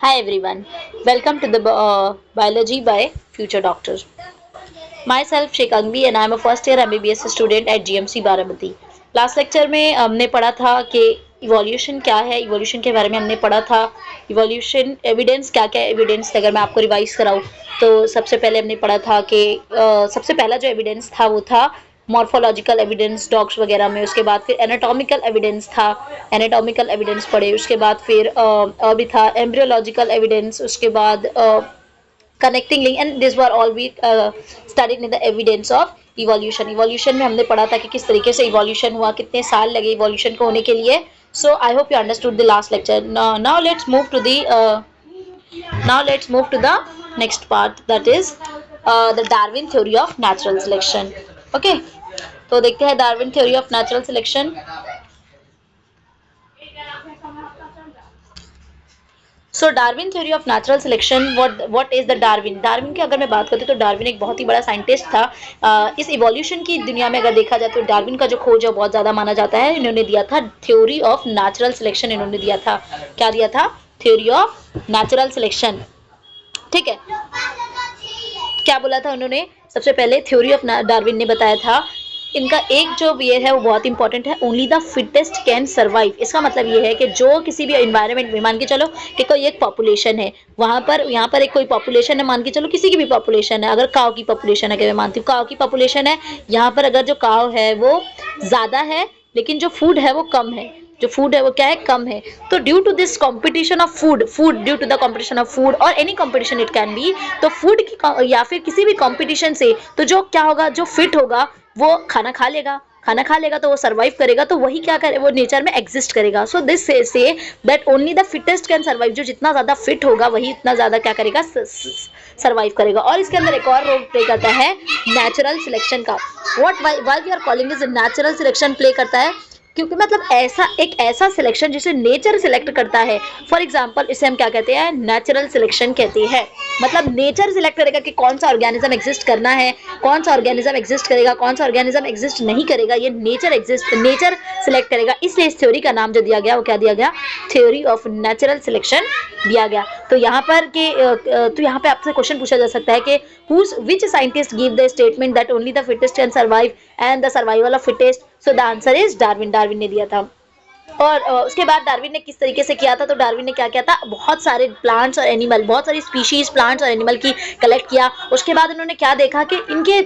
Hi everyone, welcome to the Biology by Future Doctor. Myself Sheikh Angbi and I am a first year MBBS student at GMC Baramati. Last lecture में हमने पढ़ा था कि evolution क्या है, evolution के बारे में हमने पढ़ा था। इवोल्यूशन एविडेंस क्या क्या एविडेंस, अगर मैं आपको रिवाइज कराऊँ तो सबसे पहले हमने पढ़ा था कि सबसे पहला जो एविडेंस था वो था मॉर्फोलॉजिकल एविडेंस डॉग्स वगैरह में। उसके बाद फिर एनाटॉमिकल एविडेंस था, एनाटॉमिकल एविडेंस पढ़े। उसके बाद फिर भी था एम्ब्रियोलॉजिकल एविडेंस। उसके बाद connecting link and this were all we studied in the evidence of evolution. Evolution में हमने पढ़ा था कि किस तरीके से इवोल्यूशन हुआ, कितने साल लगे इवोल्यूशन को होने के लिए। So I hope you understood the last lecture. Now let's move to the next part, that is the Darwin theory of natural selection. Okay, तो देखते हैं Darwin theory of natural selection. So Darwin theory of natural selection, what is the Darwin. Darwin की अगर मैं बात करती हूँ तो डार्विन एक बहुत ही बड़ा साइंटिस्ट था. इस इवोल्यूशन की दुनिया में अगर देखा जाए तो डार्विन का जो खोज है बहुत ज़्यादा माना जाता है. इन्होंने दिया था थ्योरी ऑफ नेचुरल सिलेक्शन. इन्होंने दिया था, क्या दिया था? Theory of natural selection. ठीक है, क्या बोला था उन्होंने? सबसे पहले थ्योरी ऑफ डार्विन ने बताया था, इनका एक जो ये है वो बहुत इंपॉर्टेंट है, only the fittest can survive. इसका मतलब ये है कि जो किसी भी इन्वायरमेंट में, मान के चलो कि कोई एक पॉपुलेशन है, वहाँ पर यहाँ पर एक कोई पॉपुलेशन है, मान के चलो किसी की भी पॉपुलेशन है, अगर काव की पॉपुलेशन है, कि मैं मानती हूँ काव की पॉपुलेशन है, यहाँ पर अगर जो काव है वो ज़्यादा है लेकिन जो फूड है वो कम है, जो फूड है वो क्या है? कम है. तो due to this competition of food due to the competition of food or any competition it can be, तो फूड की या फिर किसी भी कंपटीशन से, तो जो क्या होगा, जो फिट होगा वो खाना खा लेगा. खाना खा लेगा तो वो सर्वाइव करेगा, तो वही क्या करे, वो नेचर में एग्जिस्ट करेगा. So this say that only the fittest can survive. जो जितना ज़्यादा फिट होगा वही इतना ज़्यादा क्या करेगा? सर्वाइव करेगा. और इसके अंदर एक और रोल प्ले करता है नेचुरल सिलेक्शन का. What why we are calling is natural selection play करता है, क्योंकि मतलब ऐसा सिलेक्शन जिसे नेचर सिलेक्ट करता है. फॉर एग्जाम्पल इसे हम क्या कहते हैं? नेचुरल सिलेक्शन कहते हैं. मतलब नेचर सिलेक्ट करेगा कि कौन सा ऑर्गेनिज्म एग्जिस्ट करना है, कौन सा ऑर्गेनिज्म एग्जिस्ट करेगा, कौन सा ऑर्गेनिज्म एग्जिस्ट नहीं करेगा. ये नेचर सिलेक्ट करेगा. इसलिए इस थ्योरी का नाम जो दिया गया वो क्या दिया गया? थ्योरी ऑफ नेचुरल सिलेक्शन दिया गया. तो यहाँ पर तो यहाँ पे आपसे क्वेश्चन पूछा जा सकता है कि which scientist give the statement that only the fittest can survive and the survival of fittest. So the answer is Darwin. Darwin ने दिया था. और उसके बाद डार्विन ने किस तरीके से किया था, तो डार्विन ने क्या किया था, बहुत सारे प्लांट्स और एनिमल, बहुत सारी स्पीशीज प्लांट्स और एनिमल की कलेक्ट किया. उसके बाद उन्होंने क्या देखा कि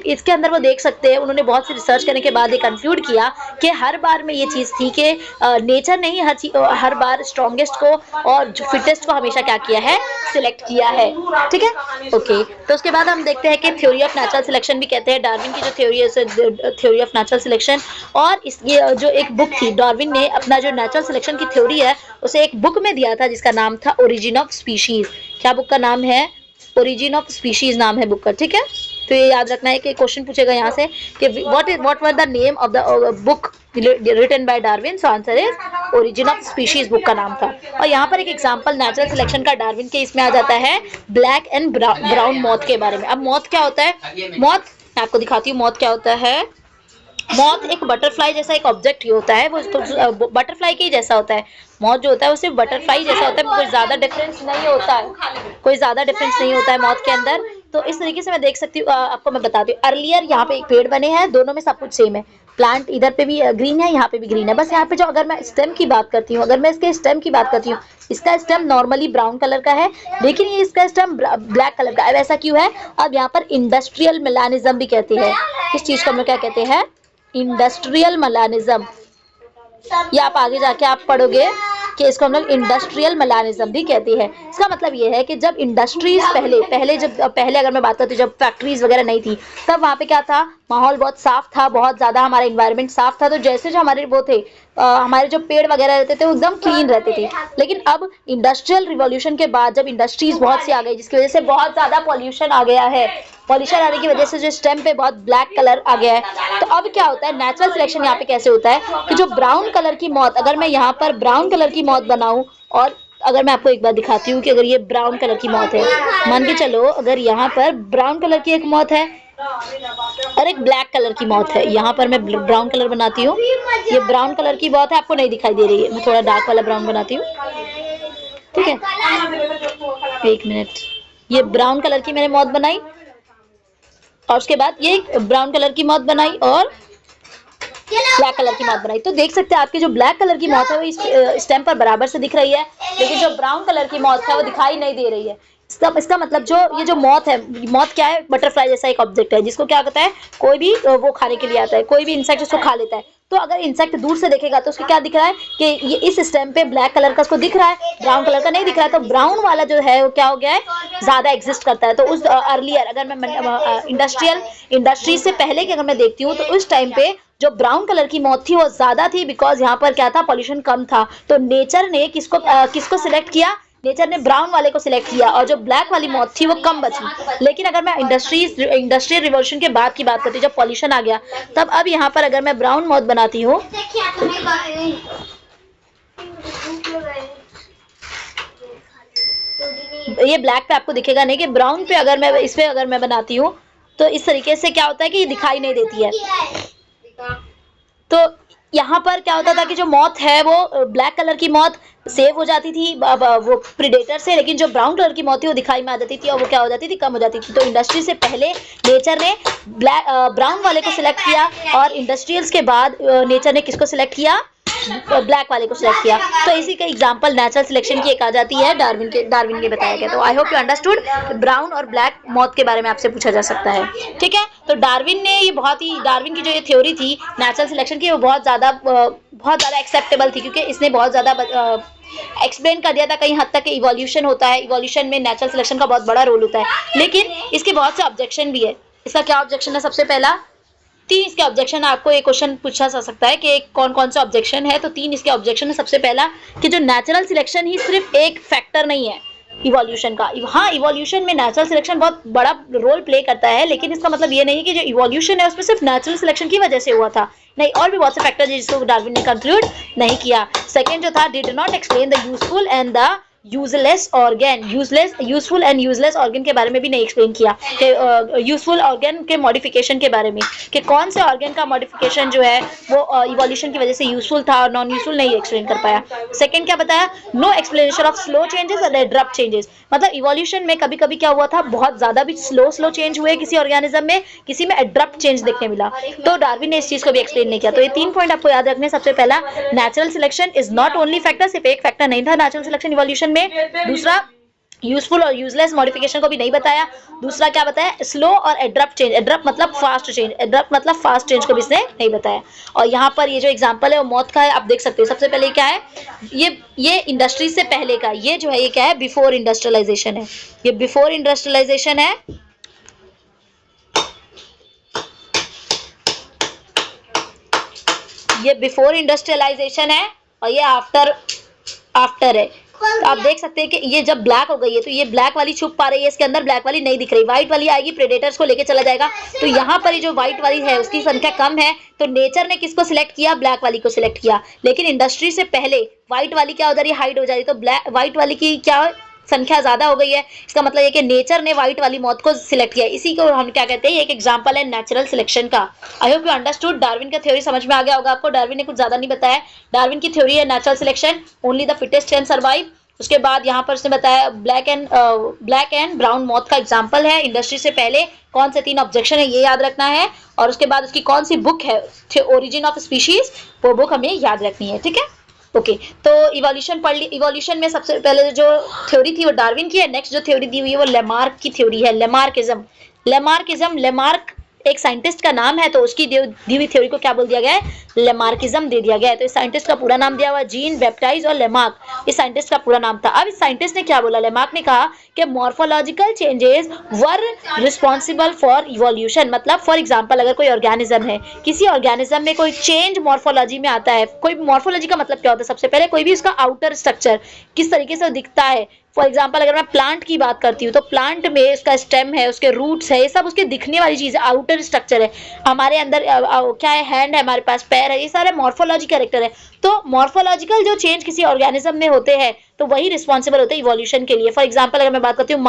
इसके अंदर वो देख सकते हैं, उन्होंने बहुत सी रिसर्च करने के बाद ये कंक्लूड किया कि हर बार में ये चीज़ थी कि नेचर ने ही हर बार स्ट्रॉन्गेस्ट को और फिटेस्ट को हमेशा क्या किया है? सिलेक्ट किया है. ठीक है, ओके. तो उसके बाद हम देखते हैं कि थ्योरी ऑफ नेचुरल सिलेक्शन भी कहते हैं डार्विन की जो थ्योरी है, थ्योरी ऑफ नेचुरल सिलेक्शन. और ये जो एक बुक थी, डार्विन ने अपना जो नेचुरल सिलेक्शन की थ्योरी है उसे एक बुक में दिया था जिसका नाम था ओरिजिन ऑफ स्पीशीज. क्या बुक का नाम है? ओरिजिन ऑफ स्पीशीज नाम है बुक का. ठीक है, तो ये याद रखना है कि क्वेश्चन पूछेगा यहाँ से कि what were the name of the book written by Darwin. So answer is origin of species book का नाम था. और यहाँ पर एक एग्जांपल नेचुरल सिलेक्शन का डार्विन के इसमें आ जाता है ब्लैक एंड ब्राउन मॉथ के बारे में. अब मॉथ क्या होता है? मॉथ मैं आपको दिखाती हूँ मॉथ क्या होता है. मॉथ एक बटरफ्लाई जैसा एक ऑब्जेक्ट ही होता है, वो तो बटरफ्लाई के ही जैसा होता है. मॉथ जो होता है वो सिर्फ बटरफ्लाई जैसा होता है, कोई ज़्यादा डिफरेंस नहीं होता है, कोई ज़्यादा डिफरेंस नहीं होता है मॉथ के अंदर. तो इस तरीके से मैं देख सकती हूँ, आपको मैं बताती हूँ. अर्लियर यहाँ पे एक पेड़ बने हैं, दोनों में सब कुछ सेम है. प्लांट इधर पे भी ग्रीन है, यहाँ पे भी ग्रीन है. बस यहाँ पे जो अगर मैं स्टेम की बात करती हूँ, अगर मैं इसके स्टेम की बात करती हूँ, इसका स्टेम नॉर्मली ब्राउन कलर का है लेकिन ये इसका स्टेम ब्लैक कलर का है. अब ऐसा क्यों है? अब यहाँ पर इंडस्ट्रियल मेलानिज्म भी कहते हैं. इस चीज़ को हम लोग क्या कहते हैं? Industrial melanism. या आप आगे जाके आप पढ़ोगे कि इसको हम लोग इंडस्ट्रियल मेलानिज्म भी कहते हैं. इसका मतलब ये है कि जब इंडस्ट्रीज पहले अगर मैं बात करती हूँ, जब फैक्ट्रीज वगैरह नहीं थी, तब वहाँ पे क्या था? माहौल बहुत साफ था, बहुत ज़्यादा हमारा इन्वायरमेंट साफ था. तो जैसे जो हमारे वो थे, हमारे जो पेड़ वगैरह रहते थे वो एकदम क्लीन रहते थे. लेकिन अब इंडस्ट्रियल रिवॉल्यूशन के बाद जब इंडस्ट्रीज बहुत सी आ गई, जिसकी वजह से बहुत ज़्यादा पॉल्यूशन आ गया है, पॉल्यूशन आने की वजह से जो स्टेम पे बहुत ब्लैक कलर आ गया है, तो अब क्या होता है? नेचुरल सिलेक्शन यहाँ पे कैसे होता है कि जो ब्राउन कलर की मौत, अगर मैं यहाँ पर ब्राउन कलर की मौत बनाऊँ, और अगर मैं आपको एक बार दिखाती हूँ कि अगर ये ब्राउन कलर की मौत है, मान के चलो अगर यहाँ पर ब्राउन कलर की एक मौत है और एक ब्लैक कलर की मौत है, यहाँ पर मैं ब्राउन कलर बनाती हूँ, ये ब्राउन कलर की मौत है, आपको नहीं दिखाई दे रही है, मैं थोड़ा डार्क वाला ब्राउन बनाती हूँ. ठीक है, एक मिनट, ये ब्राउन कलर की मैंने मौत बनाई और उसके बाद ये ब्राउन कलर की मौत बनाई और ब्लैक कलर की मौत बनाई। तो देख सकते हैं आपकी जो ब्लैक कलर की मौत है वो इस स्टेम पर बराबर से दिख रही है, लेकिन जो ब्राउन कलर की मौत है वो दिखाई नहीं दे रही है। इसका मतलब जो ये जो मौत है, मौत क्या है, बटरफ्लाई जैसा एक ऑब्जेक्ट है जिसको क्या कहता है, कोई भी वो खाने के लिए आता है, कोई भी इंसेक्ट उसको खा लेता है। तो अगर इंसेक्ट दूर से देखेगा तो उसको क्या दिख रहा है कि ये इस स्टेम पे ब्लैक कलर का उसको दिख रहा है, ब्राउन कलर का नहीं दिख रहा है। तो ब्राउन वाला जो है वो क्या हो गया है, ज्यादा एग्जिस्ट करता है। तो उस अर्लियर अगर मैं इंडस्ट्री से पहले की अगर मैं देखती हूँ तो उस टाइम पे जो ब्राउन कलर की मौत थी वो ज्यादा थी, बिकॉज यहाँ पर क्या था, पॉल्यूशन कम था। तो नेचर ने किसको सिलेक्ट किया, नेचर ने ब्राउन वाले को सिलेक्ट किया और जो ब्लैक वाली मौत थी वो कम बची। लेकिन अगर मैं इंडस्ट्रियल रिवॉल्यूशन के बाद की बात करती हूँ, जब पॉल्यूशन आ गया, तब अब यहाँ पर अगर मैं ब्राउन मौत बनाती हूँ, ये ब्लैक पे आपको दिखेगा नहीं, कि ब्राउन पे अगर मैं इस पे अगर मैं बनाती हूँ तो इस तरीके से क्या होता है कि ये दिखाई नहीं देती है। तो यहाँ पर क्या होता था कि जो मौत है वो ब्लैक कलर की मौत सेव हो जाती थी वो प्रीडेटर से, लेकिन जो ब्राउन कलर की मौत थी वो दिखाई में आ जाती थी और वो क्या हो जाती थी, कम हो जाती थी। तो इंडस्ट्री से पहले नेचर ने ब्राउन वाले को सिलेक्ट किया और इंडस्ट्रियल्स के बाद नेचर ने किसको सिलेक्ट किया, ब्लैक वाले को सिलेक्ट किया। तो इसी का एग्जांपल नेचुरल सिलेक्शन की एक आ जाती है, डार्विन के बताया गया। तो आई होप यू अंडरस्टूड, ब्राउन और ब्लैक मौत के बारे में आपसे पूछा जा सकता है, ठीक है। तो डार्विन ने ये डार्विन की जो ये थ्योरी थी नेचुरल सिलेक्शन की, वो बहुत ज़्यादा एक्सेप्टेबल थी, क्योंकि इसने बहुत ज़्यादा एक्सप्लेन कर दिया था कहीं हद तक कि इवोल्यूशन होता है, इवोल्यूशन में नेचुरल सिलेक्शन का बहुत बड़ा रोल होता है। लेकिन इसके बहुत से ऑब्जेक्शन भी है। इसका क्या ऑब्जेक्शन है, सबसे पहला, 3 इसके ऑब्जेक्शन है। आपको एक क्वेश्चन पूछा जा सकता है कि कौन कौन सा ऑब्जेक्शन है, तो 3 इसके ऑब्जेक्शन है। सबसे पहला कि जो नेचुरल सिलेक्शन ही सिर्फ एक फैक्टर नहीं है इवोल्यूशन का। हाँ, इवोल्यूशन में नेचुरल सिलेक्शन बहुत बड़ा रोल प्ले करता है, लेकिन इसका मतलब ये नहीं है कि जो इवोल्यूशन है उसमें सिर्फ नेचुरल सिलेक्शन की वजह से हुआ था, नहीं, और भी बहुत से फैक्टर जिसको डार्विन ने कंक्लूड नहीं किया। सेकंड जो था, did not explain the useful and the useless organ, useful and useless organ के बारे में भी नहीं एक्सप्लेन किया, कि यूजफुल ऑर्गन के मॉडिफिकेशन के बारे में, कि कौन से ऑर्गन का मॉडिफिकेशन जो है वो इवोल्यूशन की वजह से यूजफुल था और नॉन यूजफुल नहीं एक्सप्लेन कर पाया। सेकंड क्या बताया, no explanation of slow changes और एब्रप्ट चेंजेस, मतलब इवोल्यूशन में कभी कभी क्या हुआ था, बहुत ज्यादा भी स्लो चेंज हुए किसी ऑर्गेनिज्म में, किसी में एब्रप्ट चेंज देखने मिला, तो डार्विन ने इस चीज को भी एक्सप्लेन नहीं किया। तो ये 3 पॉइंट आपको याद रखने। सबसे पहला, natural selection is not only factor, सिर्फ एक फैक्टर नहीं था नेचुरल सिलेक्शन इवोल्यूशन में। दूसरा, यूजफुल और यूजलेस मॉडिफिकेशन को भी नहीं बताया। दूसरा क्या बताया, स्लो और एड्रप्ट चेंज, एड्रप्ट मतलब फास्ट चेंज, एड्रप्ट मतलब फास्ट चेंज को भी इसने नहीं बताया। और यहाँ पर ये जो एग्जांपल है वो मौत का है, आप देख सकते हो। सबसे पहले क्या है, ये इंडस्ट्री से पहले का, ये जो है ये क्या है, बिफोर इंडस्ट्रियलाइजेशन है, ये बिफोर इंडस्ट्रियलाइजेशन है। ये बिफोर इंडस्ट्रियलाइजेशन है और ये आफ्टर है। तो आप देख सकते हैं कि ये जब ब्लैक हो गई है तो ये ब्लैक वाली छुप पा रही है इसके अंदर, ब्लैक वाली नहीं दिख रही, व्हाइट वाली आएगी, प्रेडेटर्स को लेके चला जाएगा। तो यहाँ पर ये जो व्हाइट वाली है उसकी संख्या कम है, तो नेचर ने किसको सिलेक्ट किया, ब्लैक वाली को सिलेक्ट किया। लेकिन इंडस्ट्री से पहले व्हाइट वाली क्या हो जा रही है, हाइड हो जा रही है, तो व्हाइट वाली की क्या संख्या ज्यादा हो गई है। इसका मतलब ये कि नेचर ने व्हाइट वाली मौत को सिलेक्ट किया। इसी को हम क्या कहते हैं, एक एग्जांपल है नेचुरल सिलेक्शन का। आई होप यू अंडरस्टूड। डार्विन का थ्योरी समझ में आ गया होगा आपको। डार्विन ने कुछ ज्यादा नहीं बताया। डार्विन की थ्योरी है natural selection, only the fittest can survive. उसके बाद यहाँ पर उसने बताया ब्लैक एंड ब्राउन मौत का एग्जाम्पल है। इंडस्ट्री से पहले कौन से 3 ऑब्जेक्शन है ये याद रखना है, और उसके बाद उसकी कौन सी बुक है, ओरिजिन ऑफ स्पीशीज, वो बुक हमें याद रखनी है, ठीक है। ओके, तो इवोल्यूशन पढ़ ली। इवोल्यूशन में सबसे पहले जो थ्योरी थी वो डार्विन की है। नेक्स्ट जो थ्योरी दी हुई है वो लेमार्क की थ्योरी है, लेमार्किज्म। लेमार्क एक साइंटिस्ट का नाम है, तो उसकी दी हुई थ्योरी को क्या बोल दिया गया है, लेमार्किज्म दे दिया गया है। तो इस साइंटिस्ट का पूरा नाम दिया हुआ जीन बैप्टाइज और लेमार्क, इस साइंटिस्ट का पूरा नाम था। अब इस साइंटिस्ट ने क्या बोला, लेमार्क ने कहा कि morphological changes were responsible for evolution. मतलब फॉर एग्जाम्पल, अगर कोई ऑर्गेनिज्म है, किसी ऑर्गेनिज्म में कोई चेंज मॉर्फोलॉजी में आता है। कोई मॉर्फोलॉजी का मतलब क्या होता है, सबसे पहले कोई भी उसका आउटर स्ट्रक्चर किस तरीके से दिखता है। फॉर एग्जाम्पल, अगर मैं प्लांट की बात करती हूँ तो प्लांट में उसका स्टेम है, उसके रूट्स है, ये सब उसके दिखने वाली चीज़ है, आउटर स्ट्रक्चर है। हमारे अंदर क्या है, हैंड है, हमारे पास पैर है, ये सारे मॉर्फोलॉजी कैरेक्टर है। तो मॉर्फोलॉजिकल जो चेंज किसी ऑर्गेनिज्म में होते हैं तो वही रिस्पॉन्सिबल होते हैं इवोल्यूशन के लिए। फॉर एग्जाम्पल, अगर मैं बात करती हूँ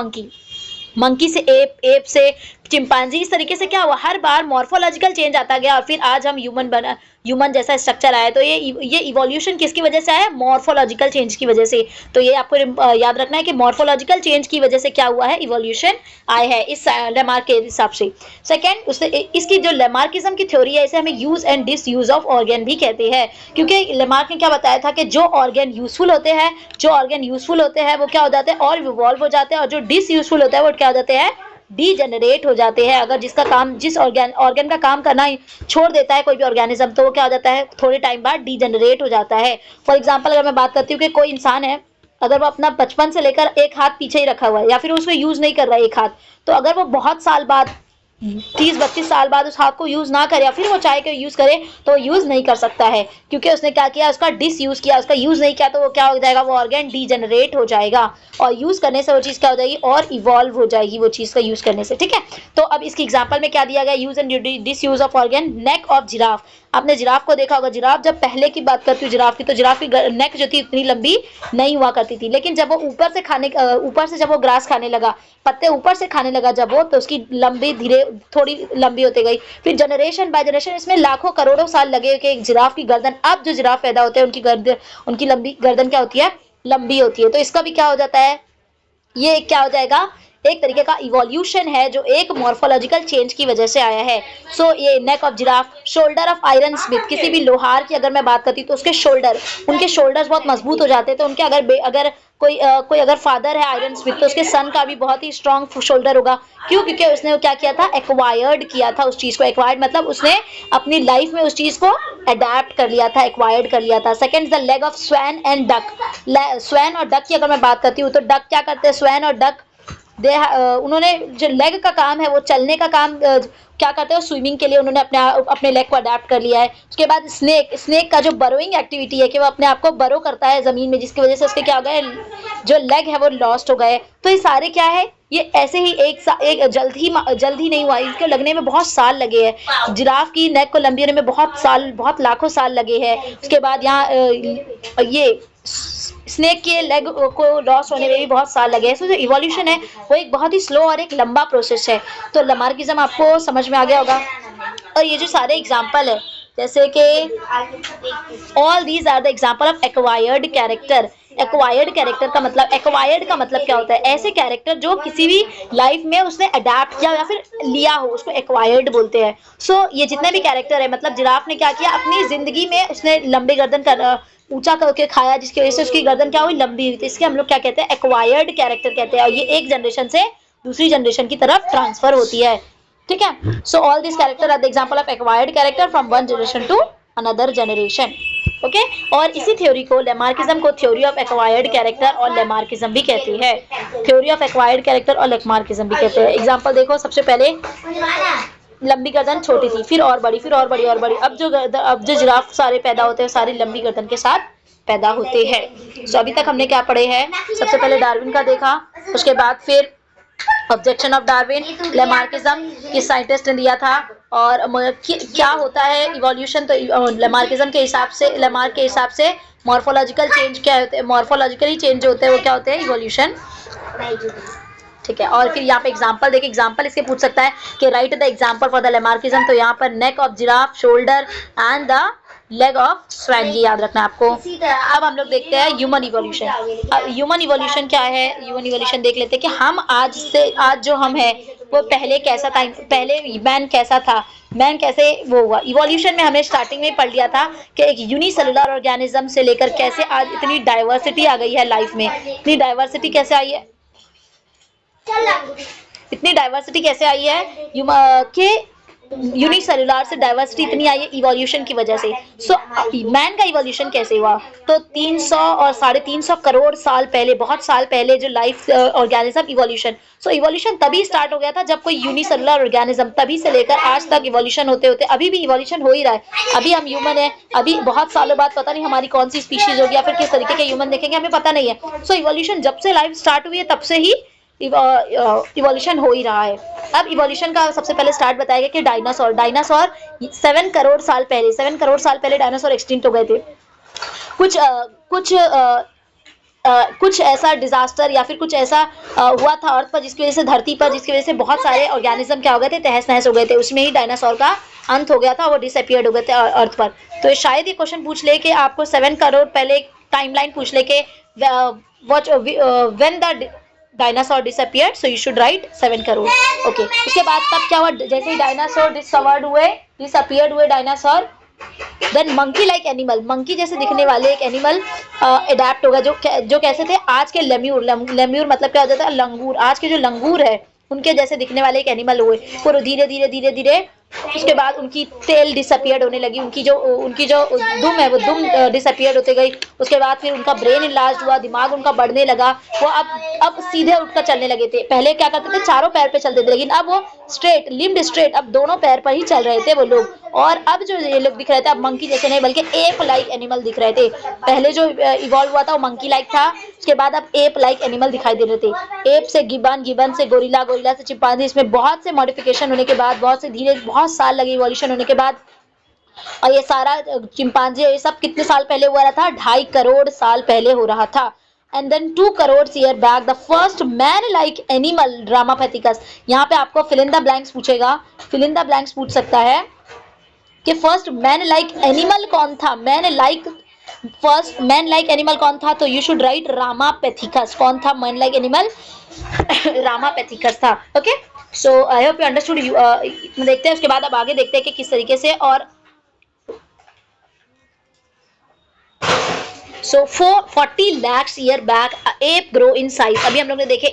मंकी से एप से चिंपांजी इस तरीके से क्या हुआ, हर बार मॉर्फोलॉजिकल चेंज आता गया और फिर आज हम ह्यूमन जैसा स्ट्रक्चर आया। तो ये इवोल्यूशन किसकी वजह से आया, मॉर्फोलॉजिकल चेंज की वजह से। तो ये आपको याद रखना है कि मॉर्फोलॉजिकल चेंज की वजह से क्या हुआ है, इवोल्यूशन आया है इस लेमार्क के हिसाब से। सेकेंड, उसने इसकी जो लेमार्किज्म की थ्योरी है इसे हमें use and disuse of organ भी कहते हैं, क्योंकि लेमार्क ने क्या बताया था कि जो ऑर्गेन यूजफुल होते हैं वो क्या हो जाते हैं, और इवॉल्व हो जाते हैं, और जो डिस यूजफुल होते हैं वो क्या हो जाते हैं, डीजेनरेट हो जाते हैं। अगर जिस ऑर्गेन का काम करना छोड़ देता है कोई भी ऑर्गेनिज्म, तो वो क्या हो जाता है, थोड़े टाइम बाद डीजेनरेट हो जाता है। फॉर एग्जांपल अगर मैं बात करती हूँ कि कोई इंसान है, अगर वो अपना बचपन से लेकर एक हाथ पीछे ही रखा हुआ है या फिर उसको यूज नहीं कर रहा है एक हाथ, तो अगर वो बहुत साल बाद 30-32 साल बाद उस हाथ को यूज ना करे या फिर वो चाहे कि यूज करे तो यूज नहीं कर सकता है, क्योंकि उसने क्या किया, उसका डिस यूज किया, उसका यूज नहीं किया, तो वो क्या हो जाएगा, वो ऑर्गेन डीजेनरेट हो जाएगा, और यूज करने से वो चीज क्या हो जाएगी, और इवॉल्व हो जाएगी वो चीज का यूज करने से। ठीक है, तो अब इसकी एग्जांपल में क्या दिया गया, use and disuse of organ. Neck of giraffe, आपने जिराफ को देखा होगा, जिराफ जब पहले की बात करती हूँ जिराफ की, तो जिराफ की नेक जो थी इतनी लंबी नहीं हुआ करती थी, लेकिन जब वो ऊपर से जब वो ग्रास खाने लगा, पत्ते ऊपर से खाने लगा जब वो, तो उसकी लंबी धीरे थोड़ी लंबी होती गई। फिर जनरेशन बाय जनरेशन इसमें लाखों करोड़ों साल लगे कि एक जिराफ की गर्दन, अब जो जिराफ पैदा होते हैं उनकी लंबी गर्दन क्या होती है, लंबी होती है। तो इसका भी क्या हो जाता है, ये क्या हो जाएगा, एक तरीके का इवोल्यूशन है जो एक मॉर्फोलॉजिकल चेंज की वजह से आया है। सो ये नेक of giraffe, shoulder of iron Smith, किसी भी लोहार की अगर मैं बात करती हूँ तो उसके उनके शोल्डर्स बहुत मजबूत हो जाते हैं। तो उनके अगर कोई अगर फादर है आयरन स्मिथ, तो उसके सन का भी बहुत ही स्ट्रॉन्ग शोल्डर होगा। क्यों, क्योंकि उसने क्या किया था, एक्वायर्ड किया था उस चीज को। एक्वायर्ड मतलब उसने अपनी लाइफ में उस चीज को अडेप्ट कर लिया था, एक्वायर्ड कर लिया था। Second, the leg of swan and duck. Swan और डक की अगर मैं बात करती हूँ तो डक क्या करते हैं, स्वैन और डक उन्होंने जो लेग का काम है वो चलने का काम क्या करते हैं, स्विमिंग के लिए उन्होंने अपने लेग को अडेप्ट कर लिया है। उसके बाद स्नेक का जो बरोइंग एक्टिविटी है कि वो अपने आप को बरो करता है जमीन में, जिसकी वजह से उसके क्या हो गए, जो लेग है वो लॉस्ट हो गए। तो ये सारे क्या है, ये ऐसे ही एक जल्द ही नहीं हुआ, इसको लगने में बहुत साल लगे हैं। जिराफ की नेक को लंबी होने में बहुत लाखों साल लगे हैं। उसके बाद यहाँ ये स्नेक के लेग को लॉस होने में भी बहुत साल लगे हैं। सो जो इवोल्यूशन है वो एक बहुत ही स्लो और एक लंबा प्रोसेस है। तो लमार्किज्म आपको समझ में आ गया होगा। और ये जो सारे एग्जाम्पल है, जैसे कि all these are the example of acquired character. Acquired का मतलब क्या होता है, ऐसे कैरेक्टर जो किसी भी लाइफ में उसने अडेप्ट किया या फिर लिया हो, उसको एक्वायर्ड बोलते हैं। सो ये जितने भी कैरेक्टर है, मतलब जिराफ ने क्या किया, अपनी जिंदगी में उसने लंबी गर्दन कर ऊंचा करके खाया, जिसकी वजह से उसकी गर्दन क्या हुई, लंबी हुई। तो इसके हम लोग क्या कहते हैं, एक्वायर्ड कैरेक्टर कहते हैं। और ये एक जनरेशन से दूसरी जनरेशन की तरफ ट्रांसफर होती है। ठीक है, so all this character are the example of acquired character from one generation to another generation. Okay, और इसी थ्योरी को, लेमार्किज्म को, थ्योरी ऑफ एक्वायर्ड कैरेक्टर और लेमार्किज्म भी कहती है। थ्योरी ऑफ एक्वायर्ड कैरेक्टर और लेमार्किज्म भी कहते हैं। एग्जांपल देखो, सबसे पहले लंबी गर्दन छोटी थी, फिर और बड़ी, फिर और बड़ी और बड़ी। अब जो जिराफ सारे पैदा होते हैं सारी लंबी गर्दन के साथ पैदा होते हैं। सो अभी तक हमने क्या पढ़े हैं, सबसे पहले डार्विन का देखा, उसके बाद फिर ऑब्जेक्शन ऑफ डार्विन, लेमार्किज्म किस साइंटिस्ट ने दिया था, और क्या होता है इवोल्यूशन। तो लेमार्किज्म के हिसाब से, लेमार्क के हिसाब से मॉर्फोलॉजिकल चेंज क्या होते हैं, मॉर्फोलॉजिकली चेंज होते हैं वो क्या होते हैं, इवोल्यूशन। ठीक है, और फिर यहाँ पे एग्जांपल देखिए, एग्जांपल इसके पूछ सकता है कि right the example for the Lamarckism. तो यहाँ पर नेक of giraffe, shoulder and the leg of swan, ये याद रखना है आपको। अब हम लोग देखते हैं ह्यूमन इवोल्यूशन। अब ह्यूमन इवोल्यूशन क्या है, ह्यूमन इवोल्यूशन देख लेते हैं कि हम आज जो हम है वो पहले कैसा था, पहले मैन कैसा था, मैन कैसे वो हुआ। इवोल्यूशन में हमने स्टार्टिंग में पढ़ लिया था कि एक यूनिसेलुलर ऑर्गेनिज्म से लेकर कैसे आज इतनी डाइवर्सिटी आ गई है लाइफ में। इतनी डाइवर्सिटी कैसे आई है, इतनी डाइवर्सिटी कैसे आई है कि यूनिसेलुलर से डाइवर्सिटी इतनी आई है इवोल्यूशन की वजह से। सो मैन का इवोल्यूशन कैसे हुआ, तो 300 और 350 करोड़ साल पहले, बहुत साल पहले जो लाइफ ऑर्गेनिज्म इवोल्यूशन। सो इवोल्यूशन तभी स्टार्ट हो गया था जब कोई यूनिसेलुलर ऑर्गेनिज्म, तभी से लेकर आज तक इवोल्यूशन होते होते अभी भी इवोल्यूशन हो ही रहा है। अभी हम ह्यूमन है, अभी बहुत सालों बाद पता नहीं हमारी कौन सी स्पीशीज होगी या फिर किस तरीके के ह्यूमन देखेंगे, हमें पता नहीं है। सो इवोल्यूशन जब से लाइफ स्टार्ट हुई है तब से ही इवोल्यूशन हो ही रहा है। अब इवोल्यूशन का सबसे पहले स्टार्ट बताया गया कि डायनासोर 7 करोड़ साल पहले डायनासोर एक्सटिंक्ट हो गए थे। कुछ कुछ ऐसा डिजास्टर या फिर कुछ ऐसा हुआ था अर्थ पर, जिसकी वजह से धरती पर, जिसकी वजह से बहुत सारे ऑर्गेनिज्म क्या हो गए थे, तहस नहस हो गए थे, उसमें ही डायनासोर का अंत हो गया था, वो डिसअपियर्ड हो गए थे अर्थ पर। तो शायद ये क्वेश्चन पूछ ले कि आपको 7 करोड़ पहले टाइमलाइन पूछ ले कि when the dinosaur disappeared, so you should write 7 crore. Okay, उसके बाद तब क्या हुआ, जैसे ही डायनासोर डिस्कवर्ड हुए, डिसअपियर्ड हुए dinosaur, then monkey like animal, monkey जैसे दिखने वाले एक एनिमल अडेप्ट होगा, जो कैसे थे, आज के लेम्यूर, लेम्यूर मतलब क्या हो जाता है, लंगूर, आज के जो लंगूर है उनके जैसे दिखने वाले एक एनिमल हुए। फिर धीरे धीरे धीरे धीरे उसके बाद उनकी टेल डिसअपियर्ड होने लगी, उनकी जो दुम है वो दुम डिसअपियर्ड होते गई। उसके बाद फिर उनका ब्रेन इनलार्ज हुआ, दिमाग उनका बढ़ने लगा, वो अब सीधे उठकर चलने लगे थे। पहले क्या करते थे, चारों पैर पे चलते थे, लेकिन अब वो स्ट्रेट, लिम्ड स्ट्रेट, अब दोनों पैर पर ही चल रहे थे वो लोग। और अब जो ये लोग दिख रहे थे, अब मंकी जैसे नहीं बल्कि एप लाइक एनिमल दिख रहे थे। पहले जो इवॉल्व हुआ था वो मंकी लाइक था, उसके बाद अब एप लाइक एनिमल दिखाई दे रहे थे। एप से गिबन, गिबन से गोरिल्ला, गोरिल्ला से चिंपांजी, इसमें बहुत से मॉडिफिकेशन होने के बाद, बहुत साल लगे इवोल्यूशन होने के बाद, और ये सारा चिंपांजी ये सब कितने साल पहले हुआ था, 2.5 करोड़ साल पहले हो रहा था। And then 2 crore year back the first man like animal Ramapithecus. यहाँ पे आपको फिल इन द ब्लैंक्स पूछेगा, फिल इन द ब्लैंक्स पूछ सकता है कि फर्स्ट मैन लाइक एनिमल कौन था, फर्स्ट मैन लाइक एनिमल कौन था, तो यू शुड राइट रामापेथिकस। कौन था मैन लाइक एनिमल, रामापेथिकस था। Okay, so I hope you understood. देखते हैं उसके बाद अब आगे देखते हैं कि किस तरीके से। और सो 40 lakhs year back app grow in size. अभी हम लोग ने देखे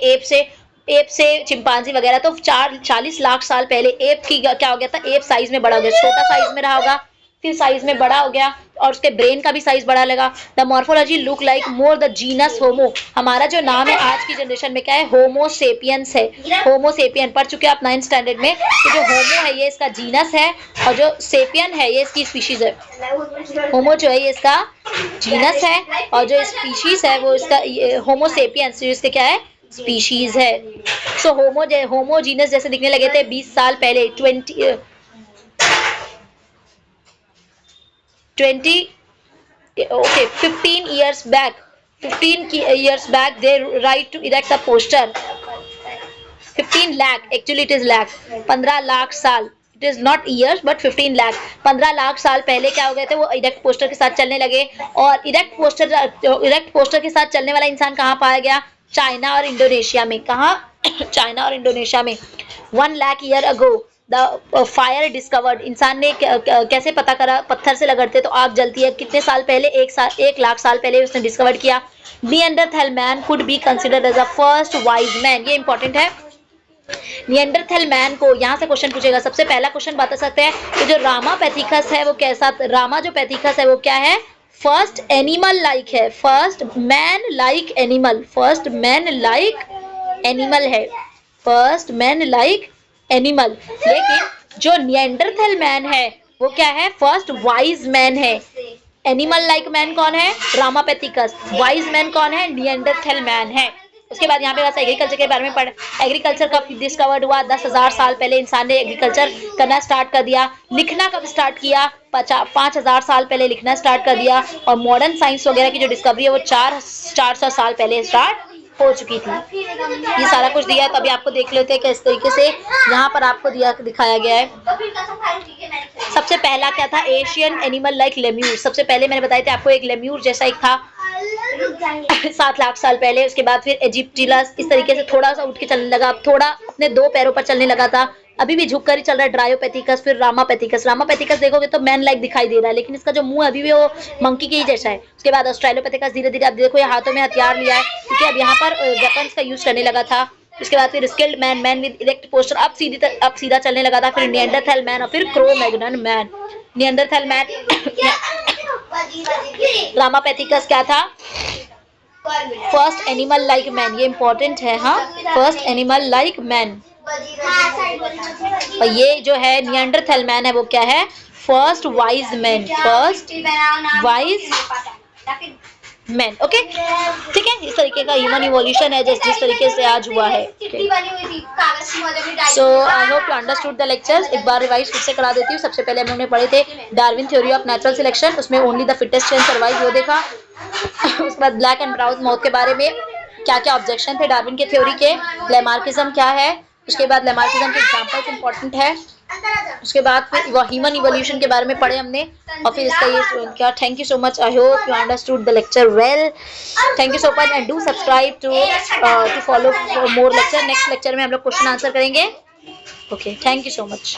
एप से चिंपांजी वगैरह, तो 40 लाख साल पहले एप की क्या हो गया था, एप साइज में बड़ा हो गया, छोटा साइज में रहा होगा, फिर साइज में बड़ा हो गया, और उसके ब्रेन का भी साइज बड़ा लगा। The morphology look like more the genus Homo. हमारा जो नाम है आज की जनरेशन में क्या है, होमो सेपियंस है। होमो सेपियन पढ़ चुके हैं आप 9th स्टैंडर्ड में, तो जो होमो है ये इसका जीनस है, और जो सेपियन है ये इसकी स्पीशीज है। होमो जो है ये इसका जीनस है, और जो स्पीशीज है वो इसका होमो सेपियंस जो इसके क्या है, स्पीशीज है। सो होमो जीनस जैसे दिखने लगे थे 20 साल पहले, 15 years back, 15 years back they right to erect a poster. 15 lakh, actually it is lakh, 15 lakh साल, it is not years but 15 lakh, 15 lakh साल पहले क्या हो गए थे, वो इरेक्ट पोस्टर के साथ चलने लगे। और इरेक्ट पोस्टर के साथ चलने वाला इंसान कहाँ पाया गया, चाइना और इंडोनेशिया में। कहाँ, चाइना और इंडोनेशिया में। 1 lakh year ago the fire discovered. इंसान ने कैसे पता करा, पत्थर से लगड़ते तो आग जलती है, कितने साल पहले, 1 लाख साल पहले उसने डिस्कवर किया। Neanderthal man could be considered as a first wise man, ये इंपॉर्टेंट है। निएंडरथल मैन को यहाँ से क्वेश्चन पूछेगा, सबसे पहला क्वेश्चन बता सकते हैं कि जो रामापेथिकस है वो कैसा, रामा जो पैथिकस है वो क्या है, फर्स्ट एनिमल लाइक है, first man like animal, first man like animal है, फर्स्ट मैन लाइक एनिमल। लेकिन जो निएंडरथल मैन है वो क्या है, फर्स्ट वाइज मैन है। एनिमल लाइक मैन कौन है, रामापेथिकस, वाइज मैन कौन है, निएंडरथल मैन है। उसके बाद यहाँ पे बस एग्रीकल्चर के बारे में पढ़, एग्रीकल्चर कब डिस्कवर्ड हुआ, 10,000 साल पहले इंसान ने एग्रीकल्चर करना स्टार्ट कर दिया। लिखना कब स्टार्ट किया, 5,000 साल पहले लिखना स्टार्ट कर दिया। और मॉडर्न साइंस वगैरह की जो डिस्कवरी है वो 400 साल पहले स्टार्ट हो चुकी थी। ये सारा कुछ दिया है, तो अभी आपको देख लेते हैं कि इस तरीके से यहाँ पर आपको दिखाया गया है। सबसे पहला क्या था, एशियन एनिमल लाइक लेम्यूर। सबसे पहले मैंने बताया था आपको, एक लेम्यूर जैसा एक था 7 लाख साल पहले। उसके बाद फिर इजिप्टिलस, इस तरीके से थोड़ा सा उठ के चलने लगा, थोड़ा अपने 2 पैरों पर चलने लगा था, अभी भी झुककर ही चल रहा है, ड्रायोपेथिकस। फिर रामापेथिकस, रामापेथिकस देखोगे तो मैन लाइक दिखाई दे रहा है, लेकिन इसका जो मुंह अभी भी वो मंकी के ही जैसा है। उसके बाद ऑस्ट्रेलोपेथिकस, धीरे धीरे अब देखो ये हाथों में हथियार लिया है, क्योंकि अब यहाँ पर वेपन्स का यूज करने लगा था। उसके बाद फिर skilled man, man with erect posture, अब सीधा चलने लगा था। फिर निएंडरथल मैन और फिर Cro-Magnon man. Neanderthal man, Ramapithecus क्या था, फर्स्ट एनिमल लाइक मैन, ये इंपॉर्टेंट है, हाँ, फर्स्ट एनिमल लाइक मैन। और ये जो है निएंडरथल मैन है वो क्या है, first wise man, first wise man. Okay, ठीक है, इस तरीके का ह्यूमन इवोल्यूशन है जिस तरीके से आज हुआ है। So I hope you understood the lectures. एक बार रिवाइज फिर से करा देती हूँ। सबसे पहले हम लोगों ने पढ़े थे Darwin theory of natural selection, उसमें only the fittest can survive वो देखा। उसके बाद ब्लैक एंड ब्राउन माउथ के बारे में क्या क्या ऑब्जेक्शन थे डार्विन के थ्योरी के, लेमार्किज्म क्या है, उसके बाद लेमार्किज्म के एग्जांपल्स इंपॉर्टेंट है, उसके बाद फिर ह्यूमन इवोल्यूशन के बारे में पढ़े हमने, और फिर इसका ये क्या। Thank you so much, I hope you understood the lecture well. Thank you so much and do subscribe to follow for more lecture. Next lecture में हम लोग क्वेश्चन आंसर करेंगे। Okay, thank you so much.